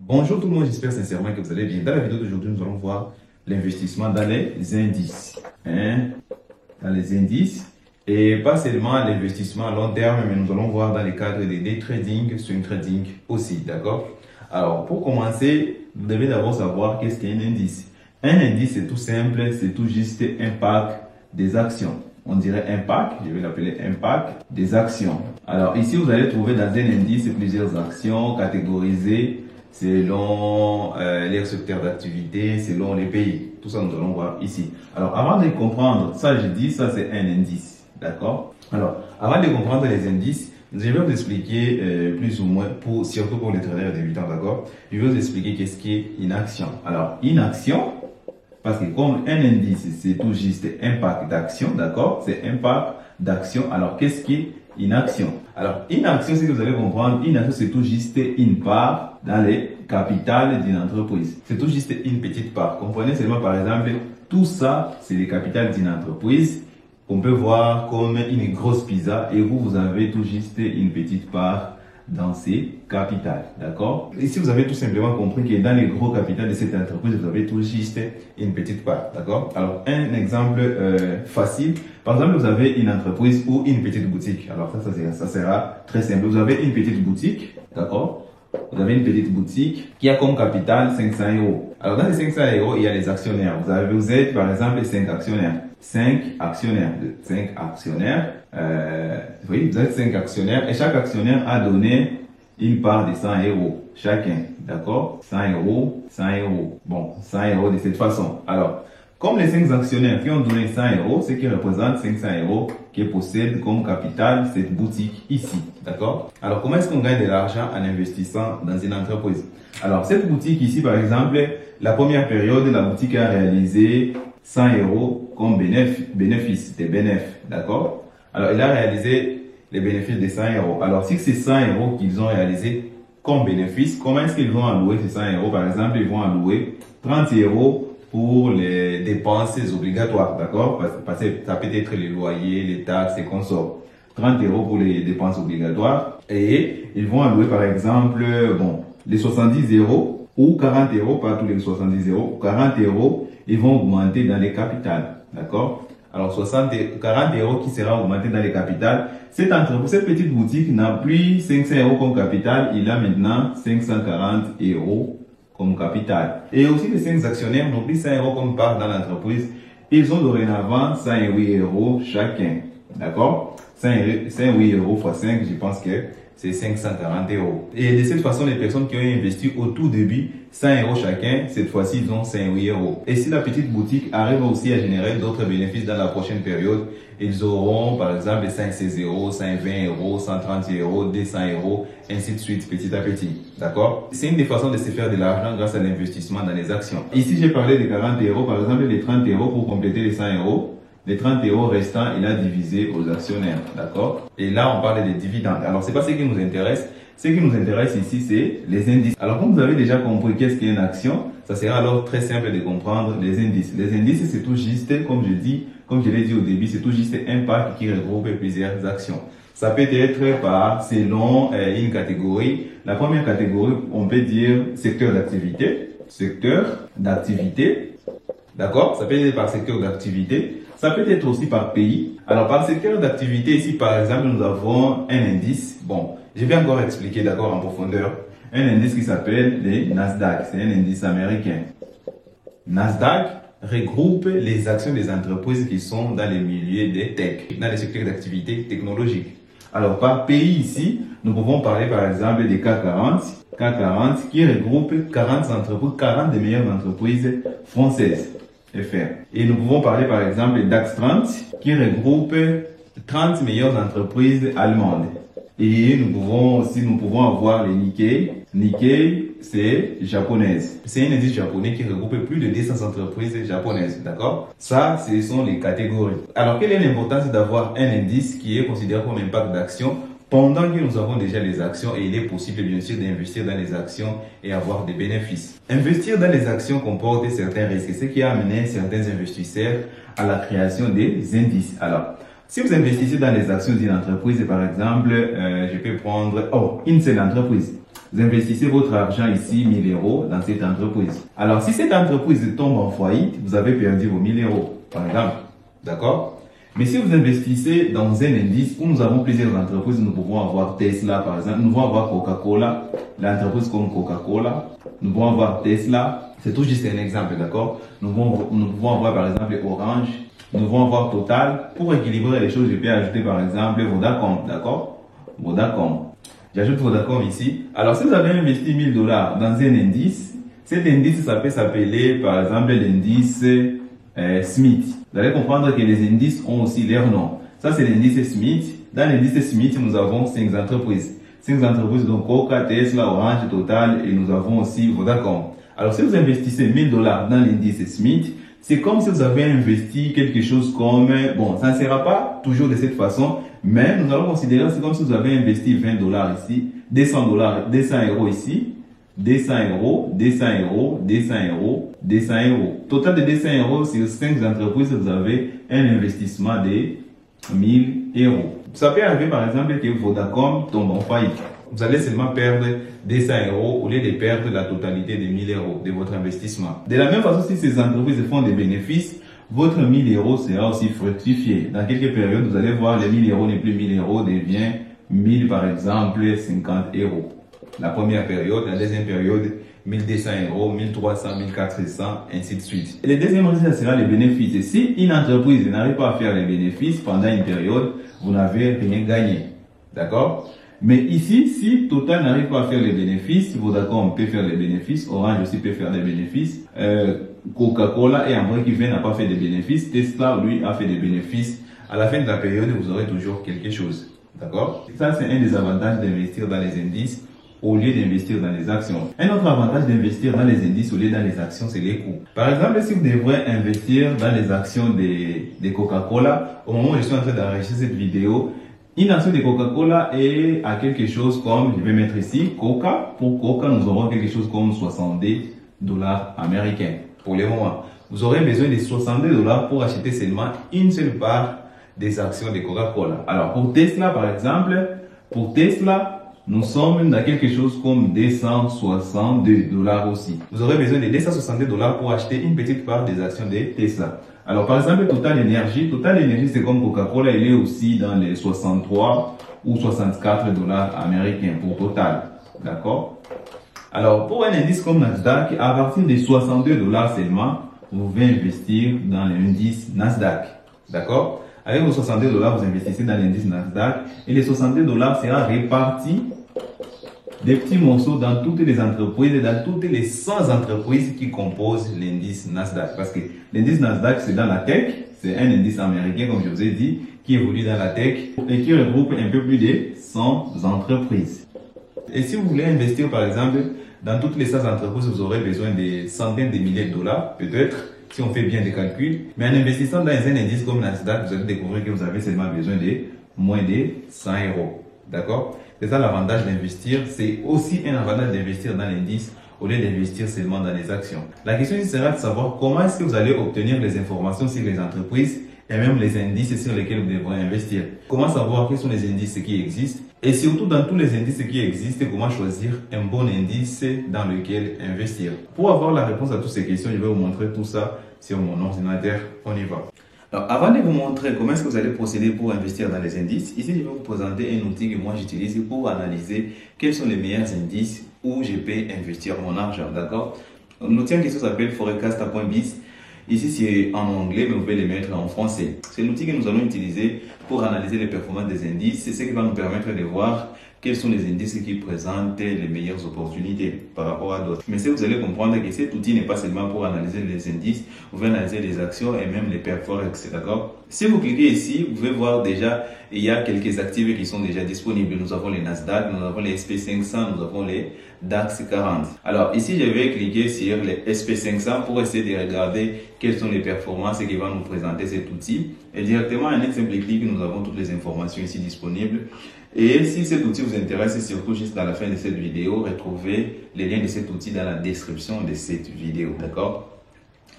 Bonjour tout le monde, j'espère sincèrement que vous allez bien. Dans la vidéo d'aujourd'hui, nous allons voir l'investissement dans les indices. Dans les indices. Et pas seulement l'investissement à long terme, mais nous allons voir dans le cadre des day trading, swing trading aussi, d'accord? Alors, pour commencer, vous devez d'abord savoir qu'est-ce qu'un indice. Un indice, c'est tout simple, c'est tout juste un pack des actions. On dirait un pack, je vais l'appeler un pack des actions. Alors ici, vous allez trouver dans un indice plusieurs actions catégorisées selon les secteurs d'activité, selon les pays. Tout ça, nous allons voir ici. Alors, avant de comprendre, ça je dis, ça c'est un indice. D'accord? Alors, avant de comprendre les indices, je vais vous expliquer plus ou moins, surtout pour les traders débutants, d'accord? Je vais vous expliquer qu'est-ce qu'est une action. Alors, une action, parce que comme un indice, c'est tout juste un pack d'actions, d'accord? C'est un pack d'actions. Alors, qu'est-ce qu'est une action? Alors, une action, c'est que vous allez comprendre, une action, c'est tout juste une part dans les capitales d'une entreprise. C'est tout juste une petite part. Comprenez seulement, par exemple, tout ça, c'est les capitales d'une entreprise qu'on peut voir comme une grosse pizza et vous avez tout juste une petite part dans ces capitales, d'accord? Ici, vous avez tout simplement compris que dans les gros capitales de cette entreprise, vous avez tout juste une petite part, d'accord? Alors, un exemple facile, par exemple, vous avez une entreprise ou une petite boutique. Alors, ça sera très simple. Vous avez une petite boutique, d'accord? Vous avez une petite boutique qui a comme capital 500 euros. Alors, dans les 500 euros, il y a les actionnaires. Vous êtes, par exemple, 5 actionnaires. 5 actionnaires. 5 actionnaires. Oui, vous êtes 5 actionnaires et chaque actionnaire a donné une part de 100 euros. Chacun. D'accord? 100 euros, 100 euros. Bon, 100 euros de cette façon. Alors, comme les 5 actionnaires qui ont donné 100 euros, ce qui représente 500 euros qui possèdent comme capital cette boutique ici. D'accord? Alors, comment est-ce qu'on gagne de l'argent en investissant dans une entreprise? Alors, cette boutique ici, par exemple, la première période, la boutique a réalisé 100 euros comme bénéfice, des bénéfices. D'accord? Alors, il a réalisé les bénéfices de 100 euros. Alors, si c'est 100 euros qu'ils ont réalisé comme bénéfice, comment est-ce qu'ils vont allouer ces 100 euros? Par exemple, ils vont allouer 30 euros pour les dépenses obligatoires, d'accord? Parce que ça peut être les loyers, les taxes et consorts. 30 euros pour les dépenses obligatoires. Et ils vont allouer, par exemple, bon, les 70 euros ou 40 euros, pas tous les 70 euros, 40 euros, ils vont augmenter dans les capitales, d'accord? Alors, 40 euros qui sera augmenté dans les capitales. Cette petite boutique n'a plus 500 euros comme capital, il a maintenant 540 euros comme capital. Et aussi, les 5 actionnaires n'ont plus 100 euros comme part dans l'entreprise. Ils ont dorénavant 108 euros chacun. D'accord? 108 euros x 5, je pense que c'est 540 euros. Et de cette façon, les personnes qui ont investi au tout début 100 euros chacun, cette fois-ci, ils ont 108 euros. Et si la petite boutique arrive aussi à générer d'autres bénéfices dans la prochaine période, ils auront par exemple 116 euros, 120 euros, 130 euros, 200 euros, ainsi de suite, petit à petit. D'accord? C'est une des façons de se faire de l'argent grâce à l'investissement dans les actions. Ici, j'ai parlé de 40 euros, par exemple, les 30 euros pour compléter les 100 euros. Les 30 euros restants, il a divisé aux actionnaires. D'accord? Et là, on parle des dividendes. Alors, c'est pas ce qui nous intéresse. Ce qui nous intéresse ici, c'est les indices. Alors, comme vous avez déjà compris qu'est-ce qu'est une action, ça sera alors très simple de comprendre les indices. Les indices, c'est tout juste, comme je l'ai dit au début, c'est tout juste un pack qui regroupe plusieurs actions. Ça peut être selon une catégorie. La première catégorie, on peut dire secteur d'activité. Secteur d'activité. D'accord? Ça peut être par secteur d'activité. Ça peut être aussi par pays. Alors, par secteur d'activité, ici, par exemple, nous avons un indice. Bon, je vais encore expliquer d'accord en profondeur. Un indice qui s'appelle les Nasdaq. C'est un indice américain. Nasdaq regroupe les actions des entreprises qui sont dans les milieux des tech, dans les secteurs d'activité technologique. Alors, par pays ici, nous pouvons parler par exemple des CAC 40. CAC 40 qui regroupe 40 entreprises, 40 des meilleures entreprises françaises. Et nous pouvons parler par exemple des DAX 30 qui regroupe 30 meilleures entreprises allemandes. Et nous pouvons avoir les Nikkei. Nikkei, c'est japonaise. C'est un indice japonais qui regroupe plus de 200 entreprises japonaises. D'accord? Ça, ce sont les catégories. Alors, quelle est l'importance d'avoir un indice qui est considéré comme un pack d'actions pendant que nous avons déjà les actions et il est possible bien sûr d'investir dans les actions et avoir des bénéfices. Investir dans les actions comporte certains risques, ce qui a amené certains investisseurs à la création des indices. Alors, si vous investissez dans les actions d'une entreprise, par exemple, je peux prendre une seule entreprise. Vous investissez votre argent ici, 1000 euros, dans cette entreprise. Alors, si cette entreprise tombe en faillite, vous avez perdu vos 1000 euros, par exemple. D'accord? Mais si vous investissez dans un indice où nous avons plusieurs entreprises, nous pouvons avoir Tesla, par exemple, nous pouvons avoir Coca-Cola, l'entreprise comme Coca-Cola, nous pouvons avoir Tesla, c'est tout juste un exemple, d'accord? Nous pouvons avoir, par exemple, Orange, nous pouvons avoir Total. Pour équilibrer les choses, je peux ajouter, par exemple, Vodacom, d'accord? Vodacom. J'ajoute Vodacom ici. Alors, si vous avez investi 1000 dollars dans un indice, cet indice, ça peut s'appeler, par exemple, l'indice Smith. Vous allez comprendre que les indices ont aussi leur nom. Ça, c'est l'indice Smith. Dans l'indice Smith, nous avons 5 entreprises. 5 entreprises, donc Coca, Tesla, Orange, Total, et nous avons aussi Vodacom. Alors, si vous investissez 1000 dollars dans l'indice Smith, c'est comme si vous avez investi quelque chose comme, bon, ça ne sera pas toujours de cette façon, mais nous allons considérer, c'est comme si vous avez investi 20 dollars ici, 200 dollars, 200 euros ici, 200 euros, 200 euros, 200 euros, 200 euros. Total de 200 euros sur 5 entreprises, vous avez un investissement de 1000 euros. Ça peut arriver par exemple que Vodacom tombe en faillite. Vous allez seulement perdre 200 euros au lieu de perdre la totalité de 1000 euros de votre investissement. De la même façon, si ces entreprises font des bénéfices, votre 1000 euros sera aussi fructifié. Dans quelques périodes, vous allez voir les 1000 euros n'est plus 1000 euros, devient 1000 par exemple 50 euros. La première période, la deuxième période, 1200 euros, 1300, 1400, ainsi de suite. Et le deuxième risque, ça sera les bénéfices. Et si une entreprise n'arrive pas à faire les bénéfices pendant une période, vous n'avez rien gagné. D'accord? Mais ici, si Total n'arrive pas à faire les bénéfices, Vodacom peut faire les bénéfices, Orange aussi peut faire les bénéfices, Coca-Cola et Ambré qui n'a pas fait de bénéfices, Tesla, lui, a fait des bénéfices. À la fin de la période, vous aurez toujours quelque chose. D'accord? Ça, c'est un des avantages d'investir dans les indices au lieu d'investir dans les actions. Un autre avantage d'investir dans les indices au lieu dans les actions, c'est les coûts. Par exemple, si vous devrez investir dans les actions de Coca-Cola, au moment où je suis en train d'enregistrer cette vidéo, une action de Coca-Cola est à quelque chose comme, je vais mettre ici, Coca. Pour Coca, nous aurons quelque chose comme 62 dollars américains. Pour le moment, vous aurez besoin de 62 dollars pour acheter seulement une seule part des actions de Coca-Cola. Alors, pour Tesla, par exemple, pour Tesla, nous sommes dans quelque chose comme 262 dollars aussi. Vous aurez besoin de 262 dollars pour acheter une petite part des actions de Tesla. Alors, par exemple, Total Energy, c'est comme Coca-Cola, il est aussi dans les 63 ou 64 dollars américains pour Total. D'accord? Alors, pour un indice comme Nasdaq, à partir de 62 dollars seulement, vous pouvez investir dans l'indice Nasdaq. D'accord? Avec vos 62 dollars, vous investissez dans l'indice Nasdaq et les 62 dollars sera réparti des petits morceaux dans toutes les entreprises et dans toutes les 100 entreprises qui composent l'indice Nasdaq. Parce que l'indice Nasdaq, c'est dans la tech, c'est un indice américain, comme je vous ai dit, qui évolue dans la tech et qui regroupe un peu plus de 100 entreprises. Et si vous voulez investir, par exemple, dans toutes les 100 entreprises, vous aurez besoin de centaines de milliers de dollars, peut-être, si on fait bien des calculs. Mais en investissant dans un indice comme Nasdaq, vous allez découvrir que vous avez seulement besoin de moins de 100 euros. D'accord? C'est ça l'avantage d'investir. C'est aussi un avantage d'investir dans l'indice au lieu d'investir seulement dans les actions. La question sera de savoir comment est-ce que vous allez obtenir les informations sur les entreprises et même les indices sur lesquels vous devrez investir. Comment savoir quels sont les indices qui existent et surtout dans tous les indices qui existent, comment choisir un bon indice dans lequel investir. Pour avoir la réponse à toutes ces questions, je vais vous montrer tout ça sur mon ordinateur. On y va. Alors, avant de vous montrer comment est-ce que vous allez procéder pour investir dans les indices, ici je vais vous présenter un outil que moi j'utilise pour analyser quels sont les meilleurs indices où je peux investir mon argent. D'accord? L'outil en question s'appelle forecasta.biz. Ici, c'est en anglais, mais vous pouvez les mettre en français. C'est l'outil que nous allons utiliser pour analyser les performances des indices. C'est ce qui va nous permettre de voir quels sont les indices qui présentent les meilleures opportunités par rapport à d'autres. Mais si vous allez comprendre que cet outil n'est pas seulement pour analyser les indices, vous pouvez analyser les actions et même les performances, d'accord? Si vous cliquez ici, vous pouvez voir déjà, il y a quelques actifs qui sont déjà disponibles. Nous avons les Nasdaq, nous avons les SP500, nous avons les DAX 40. Alors ici, je vais cliquer sur les SP500 pour essayer de regarder quelles sont les performances qui vont nous présenter cet outil. Et directement, en un simple clic, nous avons toutes les informations ici disponibles. Et si cet outil vous intéresse, surtout juste à la fin de cette vidéo, retrouvez les liens de cet outil dans la description de cette vidéo, d'accord?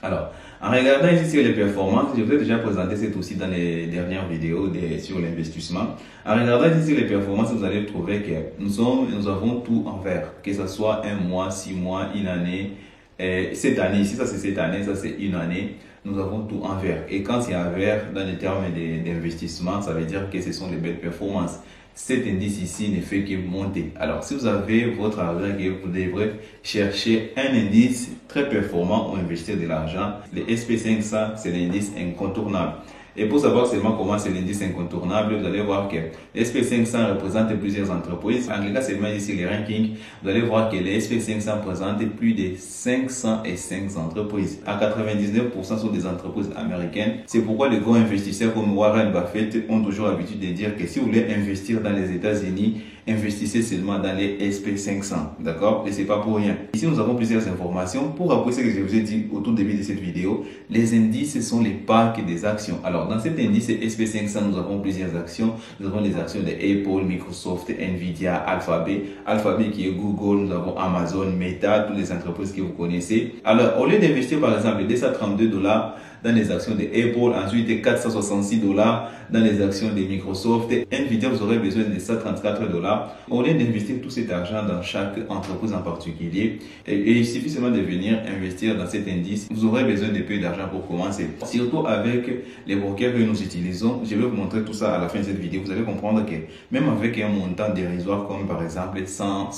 Alors, en regardant ici sur les performances, je vous ai déjà présenté cet outil dans les dernières vidéos sur l'investissement. En regardant ici sur les performances, vous allez trouver que nous avons tout en vert, que ce soit un mois, 6 mois, une année. Cette année, ici, ça c'est cette année, ça c'est une année. Nous avons tout en vert. Et quand c'est en vert, dans les termes d'investissement, ça veut dire que ce sont des belles performances. Cet indice ici ne fait que monter. Alors, si vous avez votre argent, vous devrez chercher un indice très performant où investir de l'argent. Le SP500, c'est l'indice incontournable. Et pour savoir seulement comment c'est l'indice incontournable, vous allez voir que le SP500 représente plusieurs entreprises. En regardant seulement ici les rankings, vous allez voir que le SP500 présente plus de 505 entreprises. À 99% sont des entreprises américaines. C'est pourquoi les grands investisseurs comme Warren Buffett ont toujours l'habitude de dire que si vous voulez investir dans les États-Unis, investissez seulement dans les SP500. D'accord? Et c'est pas pour rien. Ici, nous avons plusieurs informations. Pour rappeler ce que je vous ai dit au tout début de cette vidéo, les indices sont les parcs des actions. Alors, dans cet indice SP500, nous avons plusieurs actions. Nous avons les actions de Apple, Microsoft, Nvidia, Alphabet. Alphabet qui est Google, nous avons Amazon, Meta, toutes les entreprises que vous connaissez. Alors, au lieu d'investir par exemple 232 $ dans les actions de Apple, ensuite 466 $ dans les actions de Microsoft, Nvidia, vous aurez besoin de 134 $. Au lieu d'investir tout cet argent dans chaque entreprise en particulier, et il suffit seulement de venir investir dans cet indice, vous aurez besoin de peu d'argent pour commencer. Surtout avec les brokers que nous utilisons, je vais vous montrer tout ça à la fin de cette vidéo. Vous allez comprendre que même avec un montant dérisoire comme par exemple 100 $,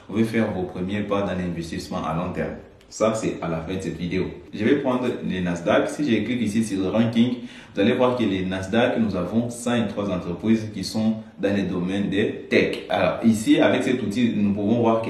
vous pouvez faire vos premiers pas dans l'investissement à long terme. Ça, c'est à la fin de cette vidéo. Je vais prendre les Nasdaq. Si je clique ici sur le ranking, vous allez voir que les Nasdaq, nous avons 103 entreprises qui sont dans les domaines de tech. Alors, ici, avec cet outil, nous pouvons voir que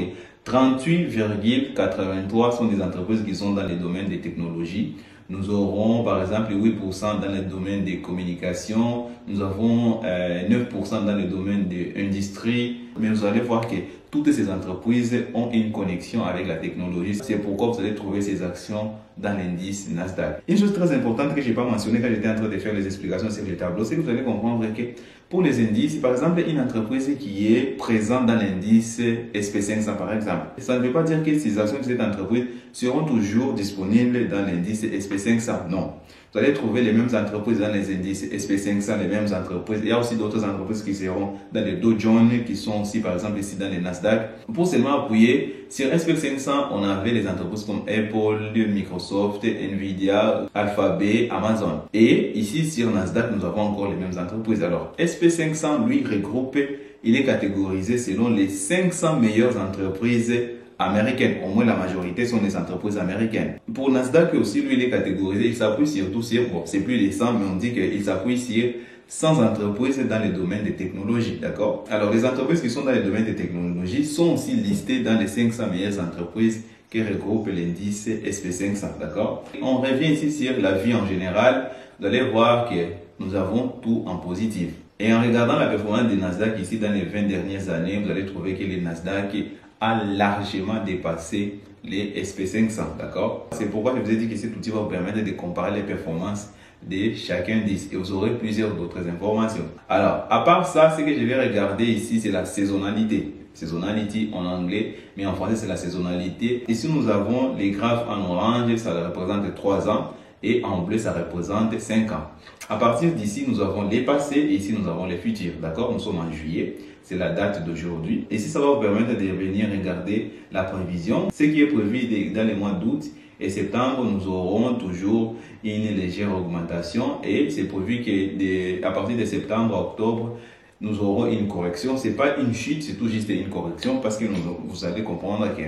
38,83 sont des entreprises qui sont dans les domaines des technologies. Nous aurons par exemple 8% dans le domaine des communications, nous avons 9% dans le domaine de l'industrie, mais vous allez voir que toutes ces entreprises ont une connexion avec la technologie. C'est pourquoi vous allez trouver ces actions dans l'indice Nasdaq. Une chose très importante que je n'ai pas mentionnée quand j'étais en train de faire les explications sur le tableau, c'est que vous allez comprendre que pour les indices, par exemple, une entreprise qui est présente dans l'indice SP500 par exemple, ça ne veut pas dire que ces actions de cette entreprise seront toujours disponibles dans l'indice SP500. Non. Vous allez trouver les mêmes entreprises dans les indices SP500, les mêmes entreprises. Il y a aussi d'autres entreprises qui seront dans les Dow Jones, qui sont aussi par exemple ici dans les Nasdaq. Pour seulement appuyer sur SP500, on avait les entreprises comme Apple, Microsoft, Nvidia, Alphabet, Amazon. Et ici sur Nasdaq, nous avons encore les mêmes entreprises. Alors SP500, lui, regroupe, il est catégorisé selon les 500 meilleures entreprises américaines. Au moins, la majorité sont des entreprises américaines. Pour Nasdaq aussi, lui, il est catégorisé. Il s'appuie surtout sur, bon, c'est plus de 100, mais on dit qu'il s'appuie sur 100 entreprises dans les domaines des technologies. D'accord? Alors, les entreprises qui sont dans les domaines des technologies sont aussi listées dans les 500 meilleures entreprises qui regroupent l'indice SP500. D'accord? On revient ici sur la vie en général. Vous allez voir que nous avons tout en positif. Et en regardant la performance des Nasdaq ici dans les 20 dernières années, vous allez trouver que les Nasdaq a largement dépassé les SP500, d'accord? C'est pourquoi je vous ai dit que cet outil va vous permettre de comparer les performances de chacun indice et vous aurez plusieurs d'autres informations. Alors, à part ça, ce que je vais regarder ici, c'est la saisonnalité. Saisonnality en anglais, mais en français, c'est la saisonnalité. Ici, nous avons les graphes en orange, ça représente 3 ans. Et en bleu, ça représente 5 ans. À partir d'ici, nous avons les passés et ici, nous avons les futurs. D'accord? Nous sommes en juillet. C'est la date d'aujourd'hui. Et si ça va vous permettre de venir regarder la prévision, ce qui est prévu dans les mois d'août et septembre, nous aurons toujours une légère augmentation. Et c'est prévu qu'à partir de septembre à octobre, nous aurons une correction. Ce n'est pas une chute, c'est tout juste une correction parce que vous allez comprendre que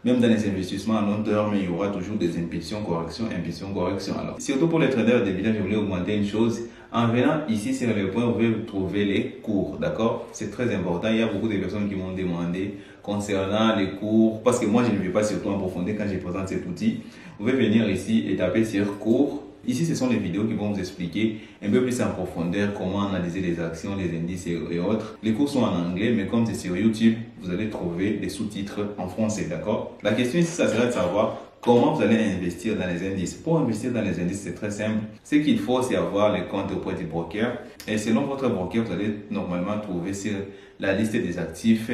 même dans les investissements à long terme, il y aura toujours des impulsions, corrections, impulsions, corrections. Alors, surtout pour les traders de bilan, je voulais augmenter une chose. En venant ici sur le point, vous pouvez trouver les cours, d'accord? C'est très important. Il y a beaucoup de personnes qui m'ont demandé concernant les cours, parce que moi, je ne vais pas surtout en profondeur quand je présente cet outil. Vous pouvez venir ici et taper sur cours. Ici, ce sont les vidéos qui vont vous expliquer un peu plus en profondeur comment analyser les actions, les indices et autres. Les cours sont en anglais, mais comme c'est sur YouTube, vous allez trouver des sous-titres en français, d'accord? La question ici, ça serait de savoir comment vous allez investir dans les indices. Pour investir dans les indices, c'est très simple. Ce qu'il faut, c'est avoir les comptes auprès du broker. Et selon votre broker, vous allez normalement trouver sur la liste des actifs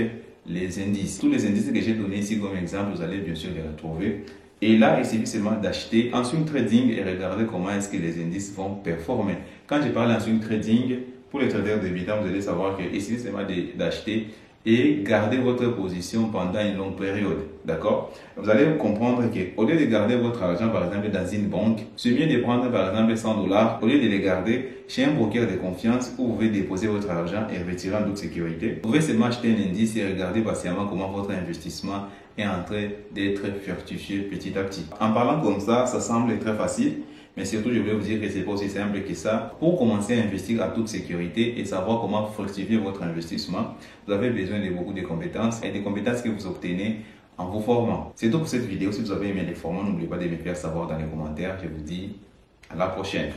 les indices. Tous les indices que j'ai donnés ici comme exemple, vous allez bien sûr les retrouver. Et là, il suffit seulement d'acheter en swing trading et regarder comment est-ce que les indices vont performer. Quand je parle en swing trading, pour les traders débutants, vous allez savoir qu'il suffit seulement d'acheter et garder votre position pendant une longue période. D'accord? Vous allez comprendre qu'au lieu de garder votre argent, par exemple, dans une banque, c'est mieux de prendre, par exemple, 100 $, au lieu de les garder chez un broker de confiance où vous pouvez déposer votre argent et retirer en toute sécurité. Vous pouvez seulement acheter un indice et regarder patiemment comment votre investissement est en train d'être fructifié petit à petit. En parlant comme ça semble très facile. Mais surtout, je voulais vous dire que c'est pas aussi simple que ça. Pour commencer à investir à toute sécurité et savoir comment fructifier votre investissement, vous avez besoin de beaucoup de compétences et des compétences que vous obtenez en vous formant. C'est tout pour cette vidéo. Si vous avez aimé les formats, n'oubliez pas de me faire savoir dans les commentaires. Je vous dis à la prochaine.